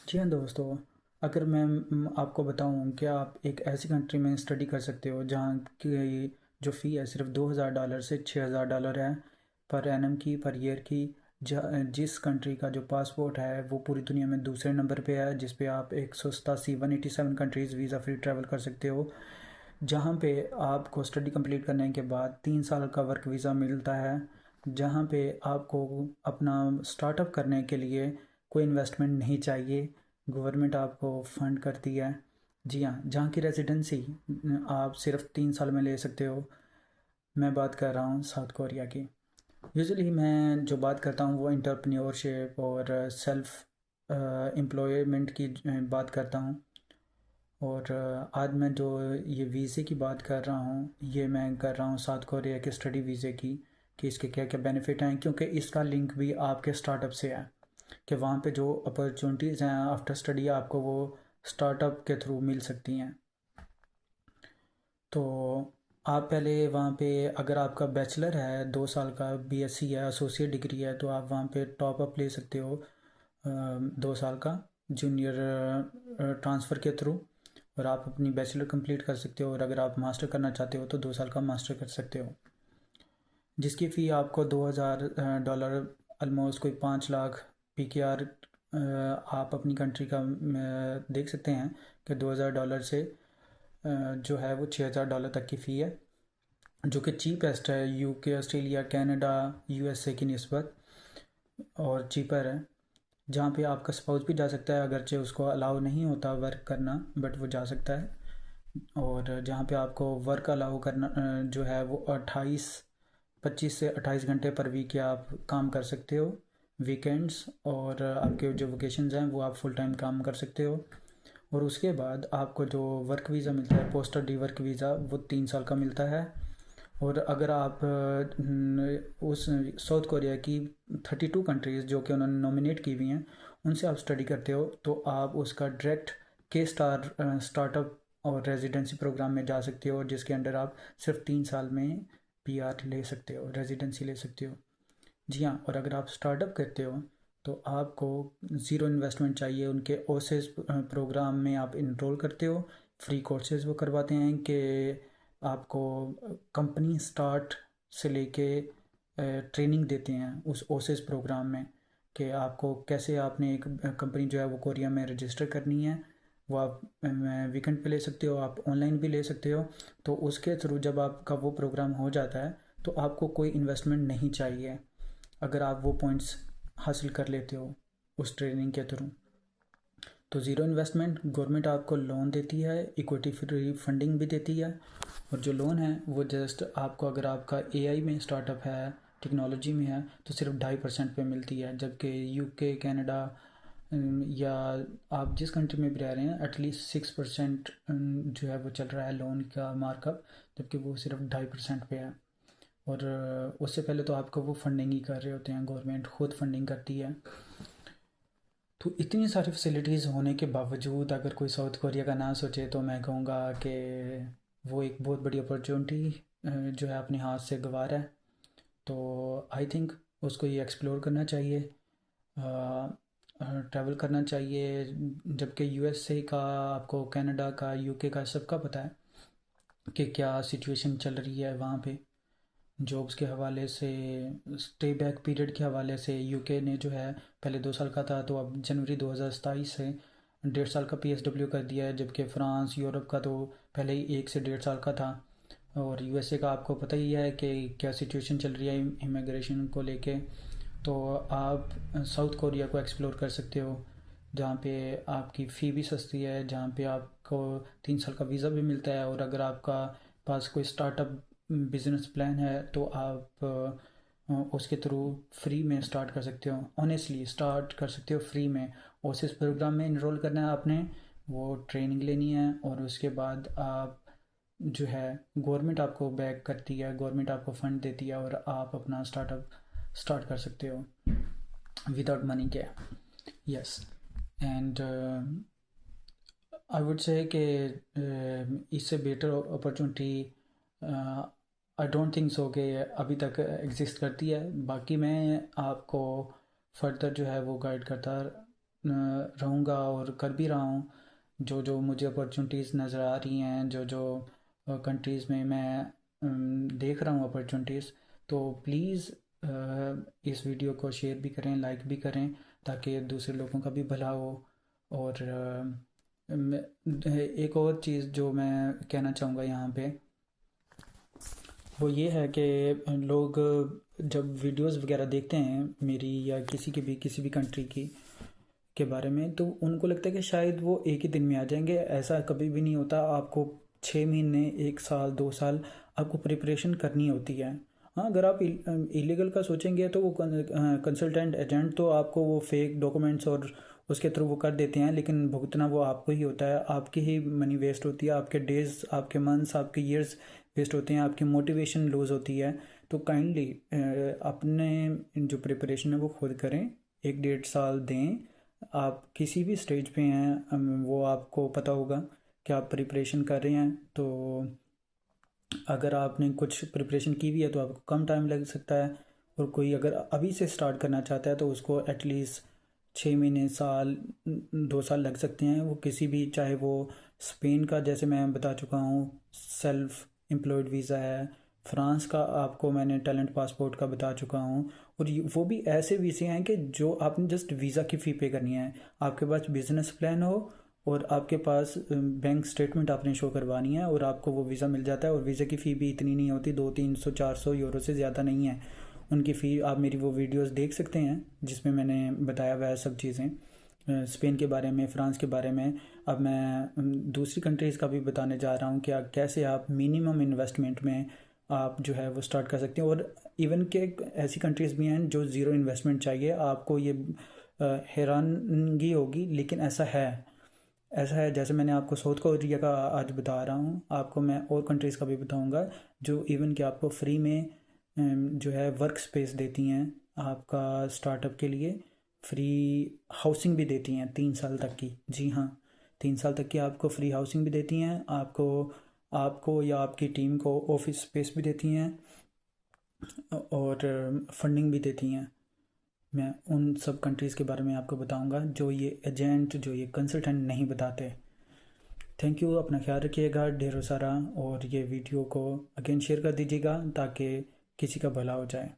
जी हाँ दोस्तों, अगर मैं आपको बताऊँ कि आप एक ऐसी कंट्री में स्टडी कर सकते हो जहाँ की जो फ़ी है सिर्फ $2000 से $6000 है पर एनम की, पर ईयर की। जिस कंट्री का जो पासपोर्ट है वो पूरी दुनिया में दूसरे नंबर पे है, जिस पे आप 187 कंट्रीज़ वीज़ा फ्री ट्रैवल कर सकते हो। जहाँ पे आपको स्टडी कंप्लीट करने के बाद 3 साल का वर्क वीज़ा मिलता है। जहाँ पे आपको अपना स्टार्टअप करने के लिए कोई इन्वेस्टमेंट नहीं चाहिए, गवर्नमेंट आपको फंड करती है। जी हाँ, जहाँ की रेजिडेंसी आप सिर्फ 3 साल में ले सकते हो। मैं बात कर रहा हूँ साउथ कोरिया की। यूजुअली मैं जो बात करता हूँ वो इंटरप्रेन्योरशिप और सेल्फ एम्प्लॉयमेंट की बात करता हूँ। और आज मैं जो ये वीज़े की बात कर रहा हूँ, ये मैं कर रहा हूँ साउथ कोरिया के स्टडी वीज़े की, कि इसके क्या क्या बेनिफिट हैं, क्योंकि इसका लिंक भी आपके स्टार्टअप से है कि वहाँ पे जो अपॉर्चुनिटीज़ हैं आफ्टर स्टडी आपको वो स्टार्टअप के थ्रू मिल सकती हैं। तो आप पहले वहाँ पे, अगर आपका बैचलर है 2 साल का, बीएससी है, एसोसिएट डिग्री है, तो आप वहाँ पे टॉप अप ले सकते हो 2 साल का जूनियर ट्रांसफ़र के थ्रू, और आप अपनी बैचलर कंप्लीट कर सकते हो। और अगर आप मास्टर करना चाहते हो तो 2 साल का मास्टर कर सकते हो, जिसकी फ़ी आपको $2000, ऑलमोस्ट कोई 5 लाख PKR आप अपनी कंट्री का देख सकते हैं कि $2000 से जो है वो $6000 तक की फ़ी है, जो कि चीपेस्ट है यूके, ऑस्ट्रेलिया, कनाडा, यूएसए की निस्बत, और चीपर है। जहाँ पे आपका स्पाउस भी जा सकता है, अगरचे उसको अलाउ नहीं होता वर्क करना, बट वो जा सकता है। और जहाँ पे आपको वर्क अलाउ करना जो है वो 25 से 28 घंटे पर वीक के आप काम कर सकते हो, वीकेंड्स, और आपके जो वोकेशंस हैं वो आप फुल टाइम काम कर सकते हो। और उसके बाद आपको जो वर्क वीज़ा मिलता है, पोस्ट स्टडी वर्क वीज़ा, वो 3 साल का मिलता है। और अगर आप उस साउथ कोरिया की 32 कंट्रीज़ जो कि उन्होंने नॉमिनेट की हुई हैं उनसे आप स्टडी करते हो, तो आप उसका डायरेक्ट के स्टार स्टार्टअप और रेजिडेंसी प्रोग्राम में जा सकते हो, जिसके अंडर आप सिर्फ 3 साल में पीआर ले सकते हो, रेजिडेंसी ले सकते हो। जी हाँ, और अगर आप स्टार्टअप करते हो तो आपको ज़ीरो इन्वेस्टमेंट चाहिए। उनके ओसेस प्रोग्राम में आप इनरोल करते हो, फ्री कोर्सेज वो करवाते हैं कि आपको कंपनी स्टार्ट से लेके ट्रेनिंग देते हैं उस ओसेस प्रोग्राम में, कि आपको कैसे आपने एक कंपनी जो है वो कोरिया में रजिस्टर करनी है। वो आप वीकेंड पे ले सकते हो, आप ऑनलाइन भी ले सकते हो। तो उसके थ्रू जब आपका वो प्रोग्राम हो जाता है तो आपको कोई इन्वेस्टमेंट नहीं चाहिए, अगर आप वो पॉइंट्स हासिल कर लेते हो उस ट्रेनिंग के थ्रू। तो ज़ीरो इन्वेस्टमेंट, गवर्नमेंट आपको लोन देती है, इक्विटी फ्री फंडिंग भी देती है। और जो लोन है वो जस्ट आपको, अगर आपका एआई में स्टार्टअप है, टेक्नोलॉजी में है, तो सिर्फ 2.5% पे मिलती है, जबकि यूके, कनाडा या आप जिस कंट्री में भी रह रहे हैं एटलीस्ट 6% जो है वो चल रहा है लोन का मार्कअप, जबकि वो सिर्फ 2.5% पे है। और उससे पहले तो आपको वो फंडिंग ही कर रहे होते हैं, गवर्नमेंट खुद फंडिंग करती है। तो इतनी सारी फैसिलिटीज़ होने के बावजूद अगर कोई साउथ कोरिया का ना सोचे, तो मैं कहूँगा कि वो एक बहुत बड़ी अपॉर्चुनिटी जो है अपने हाथ से गंवा रहा है। तो आई थिंक उसको ये एक्सप्लोर करना चाहिए, ट्रैवल करना चाहिए। जबकि यूएसए का, आपको कनाडा का, यूके का सबका पता है कि क्या सिचुएशन चल रही है वहाँ पे जॉब्स के हवाले से, स्टे बैक पीरियड के हवाले से। यूके ने जो है पहले 2 साल का था, तो अब जनवरी 2027 से 1.5 साल का PSW कर दिया है, जबकि फ्रांस, यूरोप का तो पहले ही 1 से 1.5 साल का था। और यूएसए का आपको पता ही है कि क्या सिचुएशन चल रही है इमिग्रेशन को लेके। तो आप साउथ कोरिया को एक्सप्लोर कर सकते हो, जहाँ पे आपकी फ़ी भी सस्ती है, जहाँ पे आपको 3 साल का वीज़ा भी मिलता है। और अगर आपका पास कोई स्टार्टअप बिजनेस प्लान है तो आप उसके थ्रू फ्री में स्टार्ट कर सकते हो, ऑनेस्टली स्टार्ट कर सकते हो फ्री में। ओसिस प्रोग्राम में इनरोल करना है आपने, वो ट्रेनिंग लेनी है, और उसके बाद आप जो है गवर्नमेंट आपको बैक करती है, गवर्नमेंट आपको फंड देती है, और आप अपना स्टार्टअप स्टार्ट कर सकते हो विदाउट मनी के। Yes, and I would say कि इससे better opportunity I don't think so कि अभी तक एग्जिस्ट करती है। बाकी मैं आपको फर्दर जो है वो गाइड करता रहूँगा और कर भी रहा हूँ। जो जो मुझे अपॉर्चुनिटीज़ नज़र आ रही हैं, जो जो कंट्रीज़ में मैं देख रहा हूँ अपॉर्चुनिटीज़, तो प्लीज़ इस वीडियो को शेयर भी करें, लाइक भी करें, ताकि दूसरे लोगों का भी भला हो। और एक और चीज़ जो मैं कहना चाहूँगा यहाँ पे, वो ये है कि लोग जब वीडियोस वगैरह देखते हैं मेरी या किसी भी कंट्री की के बारे में, तो उनको लगता है कि शायद वो एक ही दिन में आ जाएंगे। ऐसा कभी भी नहीं होता। आपको 6 महीने, 1 साल, 2 साल आपको प्रिपरेशन करनी होती है। हाँ, अगर आप इलीगल का सोचेंगे तो वो कंसल्टेंट एजेंट तो आपको वो फेक डॉक्यूमेंट्स और उसके थ्रू वो कर देते हैं, लेकिन भुगतना वो आपको ही होता है। आपकी ही मनी वेस्ट होती है, आपके डेज, आपके मंथ्स, आपके ईयर्स वेस्ट होते हैं, आपकी मोटिवेशन लूज़ होती है। तो काइंडली अपने जो प्रिपरेशन है वो खुद करें। 1 डेढ़ साल दें। आप किसी भी स्टेज पे हैं, वो आपको पता होगा कि आप प्रिपरेशन कर रहे हैं। तो अगर आपने कुछ प्रिपरेशन की भी है तो आपको कम टाइम लग सकता है, और कोई अगर अभी से स्टार्ट करना चाहता है तो उसको एटलीस्ट 6 महीने, साल, 2 साल लग सकते हैं। वो किसी भी, चाहे वो स्पेन का जैसे मैं बता चुका हूँ सेल्फ एम्प्लॉयड वीज़ा है, फ्रांस का आपको मैंने टैलेंट पासपोर्ट का बता चुका हूँ। और वो भी ऐसे वीज़े हैं कि जो आपने जस्ट वीज़ा की फ़ी पे करनी है। आपके पास बिजनेस प्लान हो और आपके पास बैंक स्टेटमेंट आपने शो करवानी है, और आपको वो वीज़ा मिल जाता है। और वीज़ा की फ़ी भी इतनी नहीं होती, 200, 300, 400 यूरो से ज़्यादा नहीं है उनकी फ़ी। आप मेरी वो वीडियोस देख सकते हैं जिसमें मैंने बताया हुआ है सब चीज़ें, स्पेन के बारे में, फ़्रांस के बारे में। अब मैं दूसरी कंट्रीज़ का भी बताने जा रहा हूँ कि कैसे आप मिनिमम इन्वेस्टमेंट में आप जो है वो स्टार्ट कर सकते हैं। और इवन के ऐसी कंट्रीज़ भी हैं जो ज़ीरो इन्वेस्टमेंट चाहिए। आपको ये हैरानगी होगी, लेकिन ऐसा है। जैसे मैंने आपको साउथ कोरिया का आज बता रहा हूँ, आपको मैं और कंट्रीज़ का भी बताऊँगा जो इवन कि आपको फ्री में जो है वर्क स्पेस देती हैं आपका स्टार्टअप के लिए। फ्री हाउसिंग भी देती हैं 3 साल तक की। जी हाँ, 3 साल तक की आपको फ्री हाउसिंग भी देती हैं। आपको आपको या आपकी टीम को ऑफिस स्पेस भी देती हैं, और फंडिंग भी देती हैं। मैं उन सब कंट्रीज़ के बारे में आपको बताऊंगा जो ये एजेंट, जो ये कंसल्टेंट नहीं बताते। Thank you. अपना ख्याल रखिएगा ढेरों सारा, और ये वीडियो को अगेन शेयर कर दीजिएगा ताकि किसी का भला हो जाए।